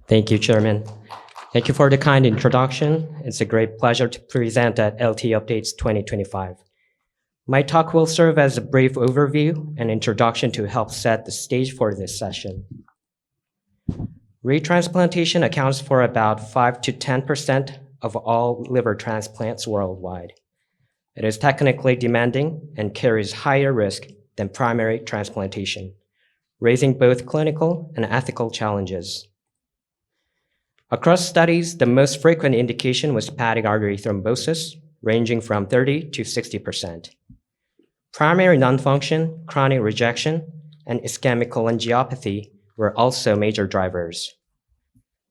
Thank you, Chairman. Thank you for the kind introduction. It's a great pleasure to present at LT Updates 2025. My talk will serve as a brief overview and introduction to help set the stage for this session. Retransplantation accounts for about 5 to 10% of all liver transplants worldwide. It is technically demanding and carries higher risk than primary transplantation, raising both clinical and ethical challenges. Across studies, the most frequent indication was hepatic artery thrombosis, ranging from 30 to 60%. Primary non-function, chronic rejection, and ischemic cholangiopathy were also major drivers.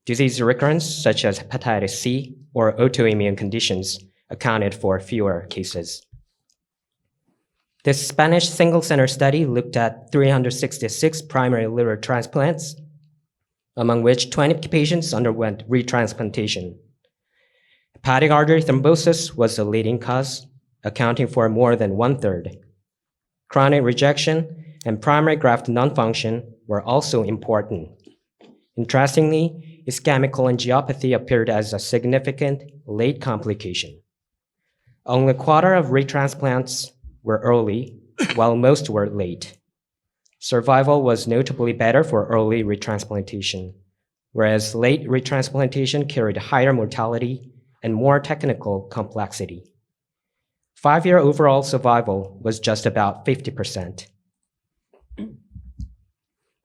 Disease recurrence, such as hepatitis C or autoimmune conditions, accounted for fewer cases. This Spanish single-center study looked at 366 primary liver transplants, among which 20 patients underwent retransplantation. Hepatic artery thrombosis was the leading cause, accounting for more than 1/3. Chronic rejection and primary graft non-function were also important. Interestingly, ischemic cholangiopathy appeared as a significant late complication. Only a quarter of retransplants were early, while most were late. Survival was notably better for early retransplantation, whereas late retransplantation carried higher mortality and more technical complexity. 5-year overall survival was just about 50%.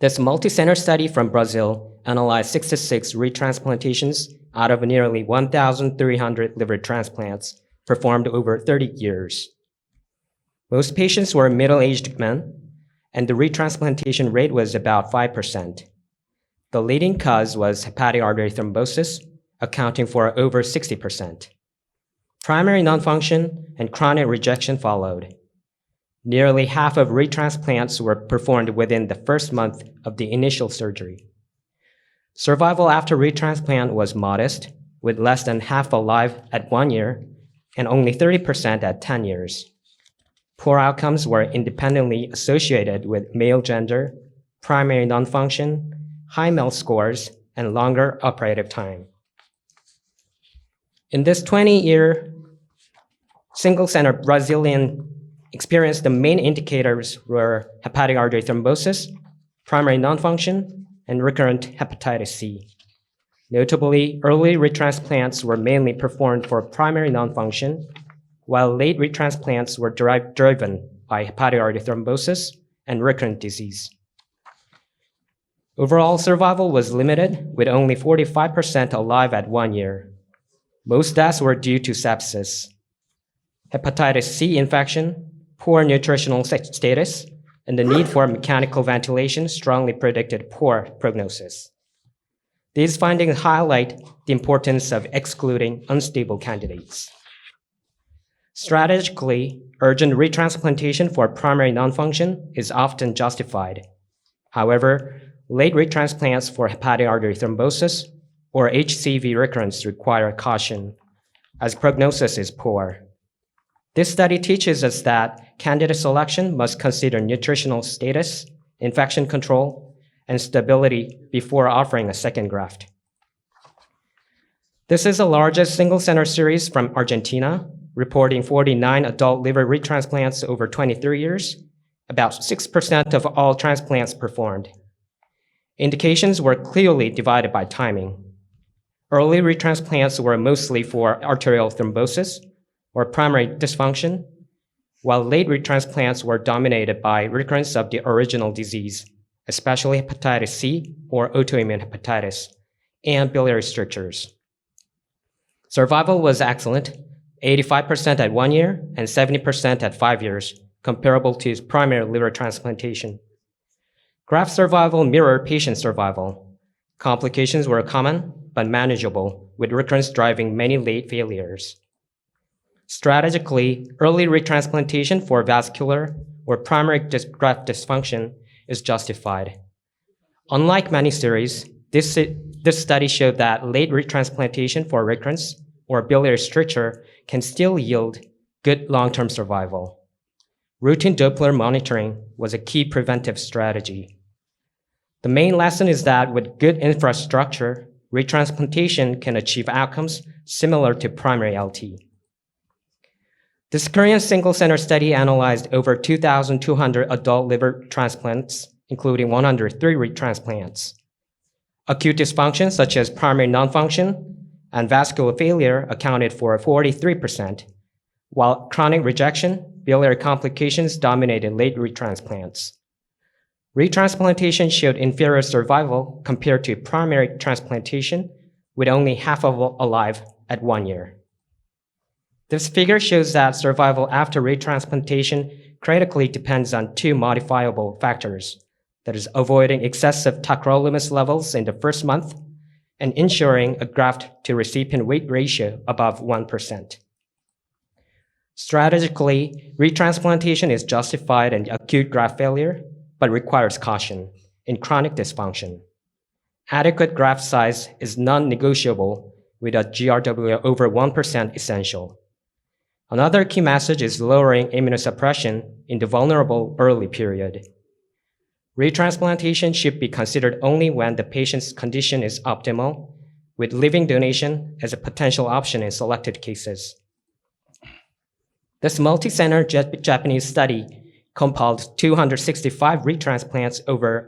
This multi-center study from Brazil analyzed 66 retransplantations out of nearly 1,300 liver transplants performed over 30 years. Most patients were middle-aged men, and the retransplantation rate was about 5%. The leading cause was hepatic artery thrombosis, accounting for over 60%. Primary non-function and chronic rejection followed. Nearly half of retransplants were performed within the first month of the initial surgery. Survival after retransplant was modest, with less than half alive at 1 year and only 30% at 10 years. Poor outcomes were independently associated with male gender, primary non-function, high MEL scores, and longer operative time. In this 20-year single-center Brazilian experience, the main indicators were hepatic artery thrombosis, primary non-function, and recurrent hepatitis C. Notably, early retransplants were mainly performed for primary non-function, while late retransplants were driven by hepatic artery thrombosis and recurrent disease. Overall survival was limited, with only 45% alive at 1 year. Most deaths were due to sepsis. Hepatitis C infection, poor nutritional status, and the need for mechanical ventilation strongly predicted poor prognosis. These findings highlight the importance of excluding unstable candidates. Strategically, urgent retransplantation for primary non-function is often justified. However, late retransplants for hepatic artery thrombosis or HCV recurrence require caution, as prognosis is poor. This study teaches us that candidate selection must consider nutritional status, infection control, and stability before offering a second graft. This is the largest single-center series from Argentina, reporting 49 adult liver retransplants over 23 years, about 6% of all transplants performed. Indications were clearly divided by timing. Early retransplants were mostly for arterial thrombosis or primary dysfunction, while late retransplants were dominated by recurrence of the original disease, especially hepatitis C or autoimmune hepatitis, and biliary strictures. Survival was excellent, 85% at 1 year and 70% at 5 years, comparable to primary liver transplantation. Graft survival mirrored patient survival. Complications were common but manageable, with recurrence driving many late failures. Strategically, early retransplantation for vascular or primary graft dysfunction is justified. Unlike many series, this study showed that late retransplantation for recurrence or biliary stricture can still yield good long-term survival. Routine Doppler monitoring was a key preventive strategy. The main lesson is that with good infrastructure, retransplantation can achieve outcomes similar to primary LT. This Korean single-center study analyzed over 2,200 adult liver transplants, including 103 retransplants. Acute dysfunction, such as primary non-function and vascular failure, accounted for 43%, while chronic rejection, biliary complications dominated late retransplants. Retransplantation showed inferior survival compared to primary transplantation, with only half of alive at 1 year. This figure shows that survival after retransplantation critically depends on two modifiable factors, that is, avoiding excessive tacrolimus levels in the first month and ensuring a graft-to-recipient weight ratio above 1%. Strategically, retransplantation is justified in acute graft failure, but requires caution in chronic dysfunction. Adequate graft size is non-negotiable, with a GRW over 1% essential. Another key message is lowering immunosuppression in the vulnerable early period. Retransplantation should be considered only when the patient's condition is optimal, with living donation as a potential option in selected cases. This multi-center Japanese study compiled 265 retransplants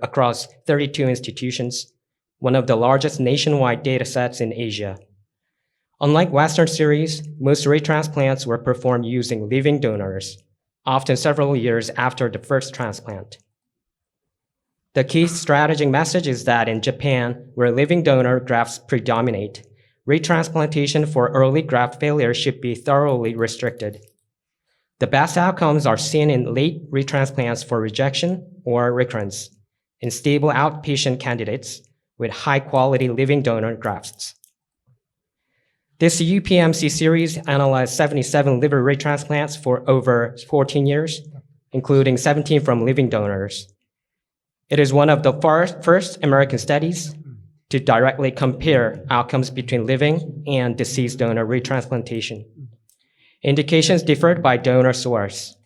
across 32 institutions, one of the largest nationwide datasets in Asia. Unlike Western series, most retransplants were performed using living donors, often several years after the first transplant. The key strategic message is that in Japan, where living donor grafts predominate, retransplantation for early graft failure should be thoroughly restricted. The best outcomes are seen in late retransplants for rejection or recurrence, in stable outpatient candidates with high-quality living donor grafts. This UPMC series analyzed 77 liver retransplants for over 14 years, including 17 from living donors. It is one of the first American studies to directly compare outcomes between living and deceased donor retransplantation. Indications differed by donor source.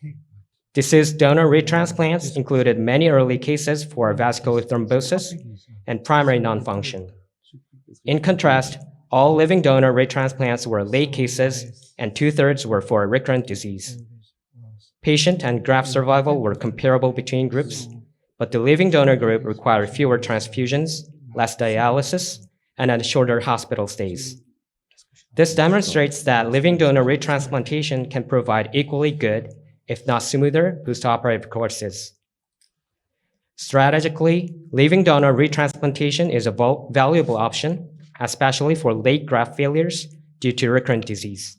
Deceased donor retransplants included many early cases for vascular thrombosis and primary non-function. In contrast, all living donor retransplants were late cases, and 2/3 were for recurrent disease. Patient and graft survival were comparable between groups, but the living donor group required fewer transfusions, less dialysis, and shorter hospital stays. This demonstrates that living donor retransplantation can provide equally good, if not smoother, postoperative courses. Strategically, living donor retransplantation is a valuable option, especially for late graft failures due to recurrent disease.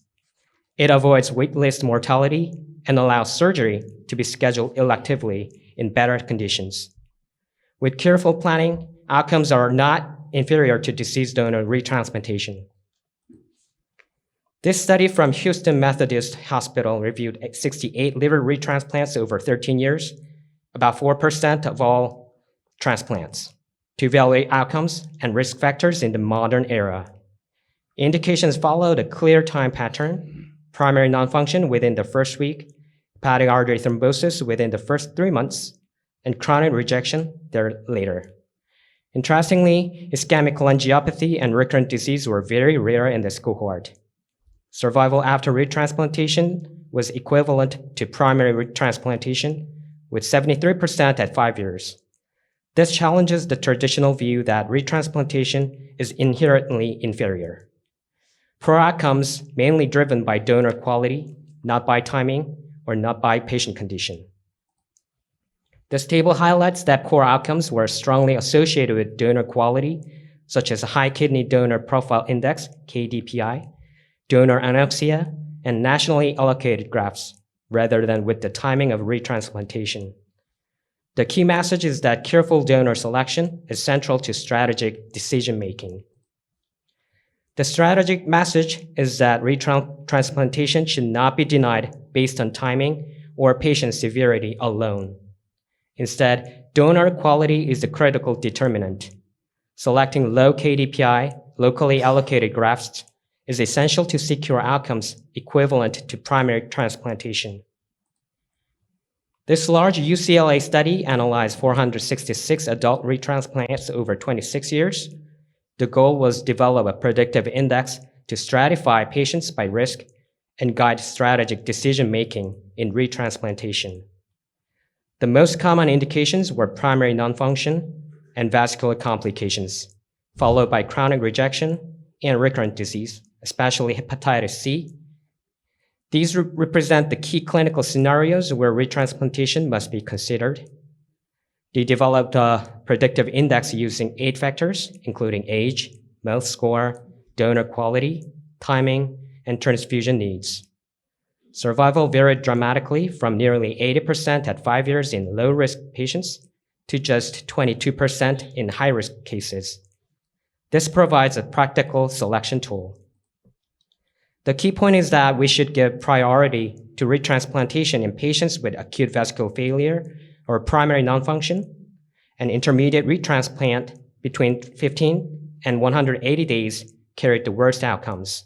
It avoids waitlist mortality and allows surgery to be scheduled electively in better conditions. With careful planning, outcomes are not inferior to deceased donor retransplantation. This study from Houston Methodist Hospital reviewed 68 liver retransplants over 13 years, about 4% of all transplants, to evaluate outcomes and risk factors in the modern era. Indications followed a clear time pattern: primary non-function within the first week, hepatic artery thrombosis within the first 3 months, and chronic rejection later. Interestingly, ischemic cholangiopathy and recurrent disease were very rare in this cohort. Survival after retransplantation was equivalent to primary retransplantation, with 73% at 5 years. This challenges the traditional view that retransplantation is inherently inferior. Poor outcomes mainly driven by donor quality, not by timing, or not by patient condition. This table highlights that poor outcomes were strongly associated with donor quality, such as High Kidney Donor Profile Index, KDPI, donor anoxia, and nationally allocated grafts, rather than with the timing of retransplantation. The key message is that careful donor selection is central to strategic decision-making. The strategic message is that retransplantation should not be denied based on timing or patient severity alone. Instead, donor quality is the critical determinant. Selecting low KDPI, locally allocated grafts is essential to secure outcomes equivalent to primary transplantation. This large UCLA study analyzed 466 adult retransplants over 26 years, The goal was to develop a predictive index to stratify patients by risk and guide strategic decision-making in retransplantation. The most common indications were primary non-function and vascular complications, followed by chronic rejection and recurrent disease, especially hepatitis C. These represent the key clinical scenarios where retransplantation must be considered. They developed a predictive index using 8 factors, including age, MELD score, donor quality, timing, and transfusion needs. Survival varied dramatically from nearly 80% at 5 years in low-risk patients to just 22% in high-risk cases. This provides a practical selection tool. The key point is that we should give priority to retransplantation in patients with acute vascular failure or primary non-function, and intermediate retransplant between 15 and 180 days carried the worst outcomes.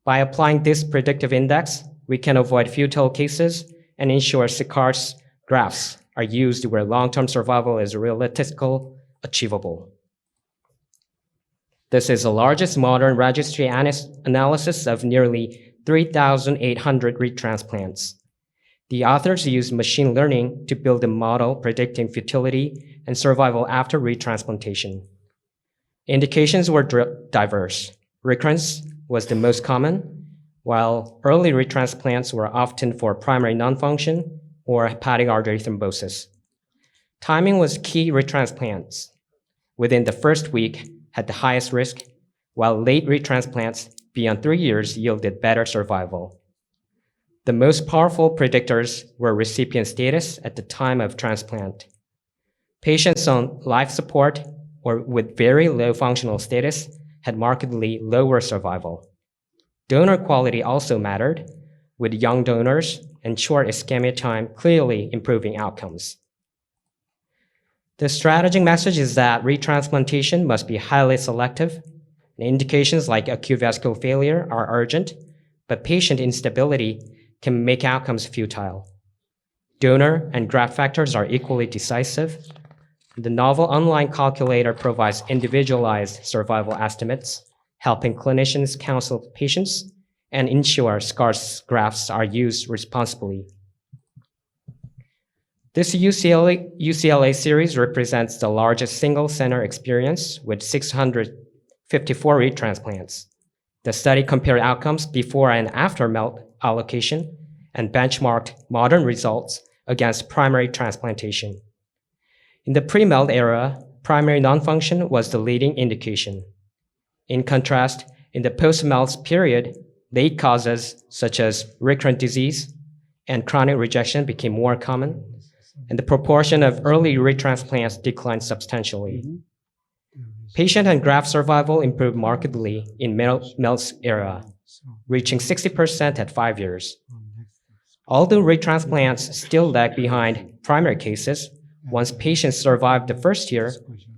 By applying this predictive index, we can avoid futile cases and ensure scarce grafts are used where long-term survival is realistically achievable. This is the largest modern registry analysis of nearly 3,800 retransplants. The authors used machine learning to build a model predicting futility and survival after retransplantation. Indications were diverse. Recurrence was the most common, while early retransplants were often for primary non-function or hepatic artery thrombosis. Timing was key. Retransplants within the first week had the highest risk, while late retransplants beyond 3 years yielded better survival. The most powerful predictors were recipient status at the time of transplant. Patients on life support or with very low functional status had markedly lower survival. Donor quality also mattered, with young donors and short ischemia time clearly improving outcomes. The strategic message is that retransplantation must be highly selective. Indications like acute vascular failure are urgent, but patient instability can make outcomes futile. Donor and graft factors are equally decisive. The novel online calculator provides individualized survival estimates, helping clinicians counsel patients and ensure scarce grafts are used responsibly. This UCLA series represents the largest single-center experience with 654 retransplants. The study compared outcomes before and after MELD allocation and benchmarked modern results against primary transplantation. In the pre-MELD era, primary non-function was the leading indication. In contrast, in the post-MELD period, late causes such as recurrent disease and chronic rejection became more common, and the proportion of early retransplants declined substantially. Patient and graft survival improved markedly in MELD era, reaching 60% at 5 years. Although retransplants still lag behind primary cases, once patients survive the first year,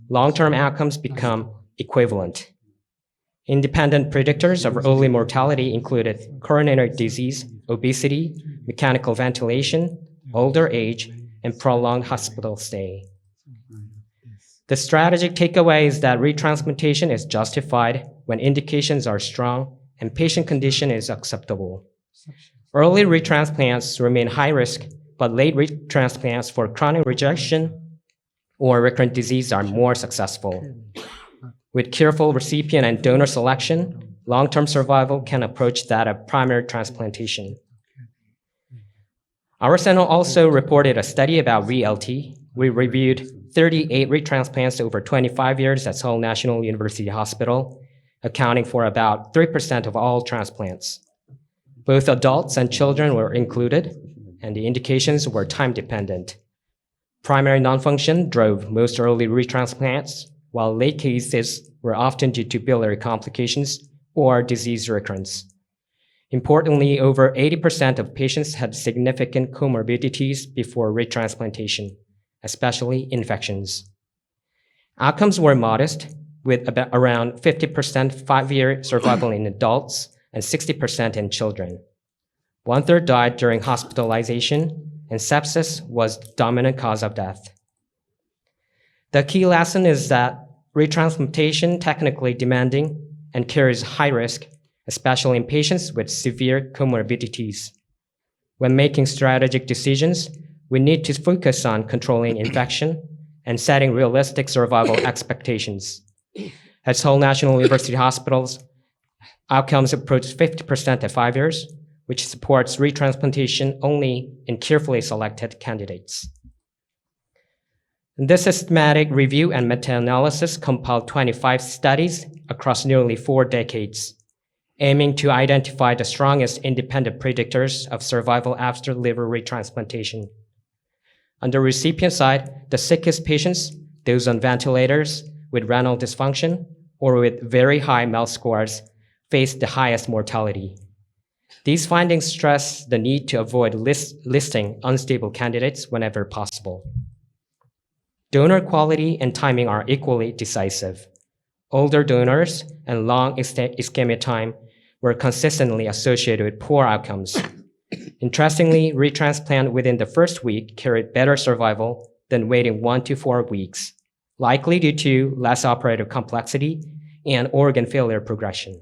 long-term outcomes become equivalent. Independent predictors of early mortality included coronary disease, obesity, mechanical ventilation, older age, and prolonged hospital stay. The strategic takeaway is that retransplantation is justified when indications are strong and patient condition is acceptable. Early retransplants remain high risk, but late retransplants for chronic rejection or recurrent disease are more successful. With careful recipient and donor selection, long-term survival can approach that of primary transplantation. Our center also reported a study about re-LT. We reviewed 38 retransplants over 25 years at Seoul National University Hospital, accounting for about 3% of all transplants. Both adults and children were included, and the indications were time-dependent. Primary non-function drove most early retransplants, while late cases were often due to biliary complications or disease recurrence. Importantly, over 80% of patients had significant comorbidities before retransplantation, especially infections. Outcomes were modest, with around 50% 5-year survival in adults and 60% in children. 1/3 died during hospitalization, and sepsis was the dominant cause of death. The key lesson is that Retransplantation technically demanding and carries high risk, especially in patients with severe comorbidities. When making strategic decisions, we need to focus on controlling infection and setting realistic survival expectations. At Seoul National University Hospitals, outcomes approach 50% at 5 years, which supports retransplantation only in carefully selected candidates. This systematic review and meta-analysis compiled 25 studies across nearly 4 decades, aiming to identify the strongest independent predictors of survival after liver retransplantation. On the recipient side, the sickest patients, those on ventilators with renal dysfunction or with very high MELD scores, face the highest mortality. These findings stress the need to avoid listing unstable candidates whenever possible. Donor quality and timing are equally decisive. Older donors and long ischemia time were consistently associated with poor outcomes. Interestingly, retransplant within the first week carried better survival than waiting 1 to 4 weeks, likely due to less operative complexity and organ failure progression.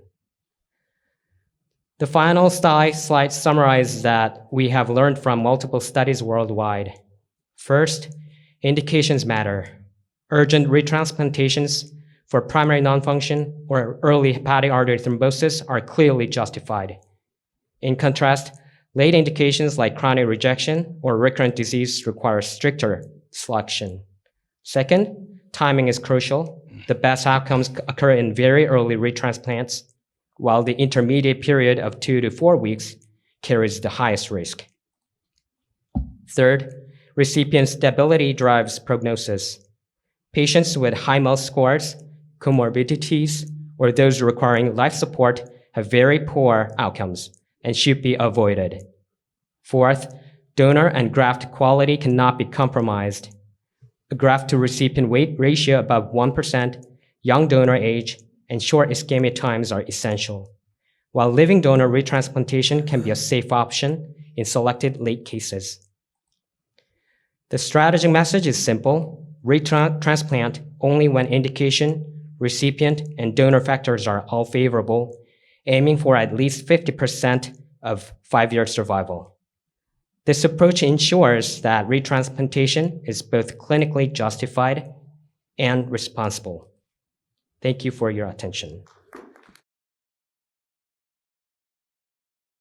The final slide summarizes that we have learned from multiple studies worldwide. First, indications matter. Urgent retransplantations for primary non-function or early hepatic artery thrombosis are clearly justified. In contrast, late indications like chronic rejection or recurrent disease require stricter selection. Second, timing is crucial. The best outcomes occur in very early retransplants, while the intermediate period of 2 to 4 weeks carries the highest risk. Third, recipient stability drives prognosis. Patients with high MELD scores, comorbidities, or those requiring life support have very poor outcomes and should be avoided. Fourth, donor and graft quality cannot be compromised. A graft to recipient weight ratio above 1%, young donor age, and short ischemia times are essential, while living donor retransplantation can be a safe option in selected late cases. The strategic message is simple: retransplant only when indication, recipient, and donor factors are all favorable, aiming for at least 50% of 5-year survival. This approach ensures that retransplantation is both clinically justified and responsible. Thank you for your attention.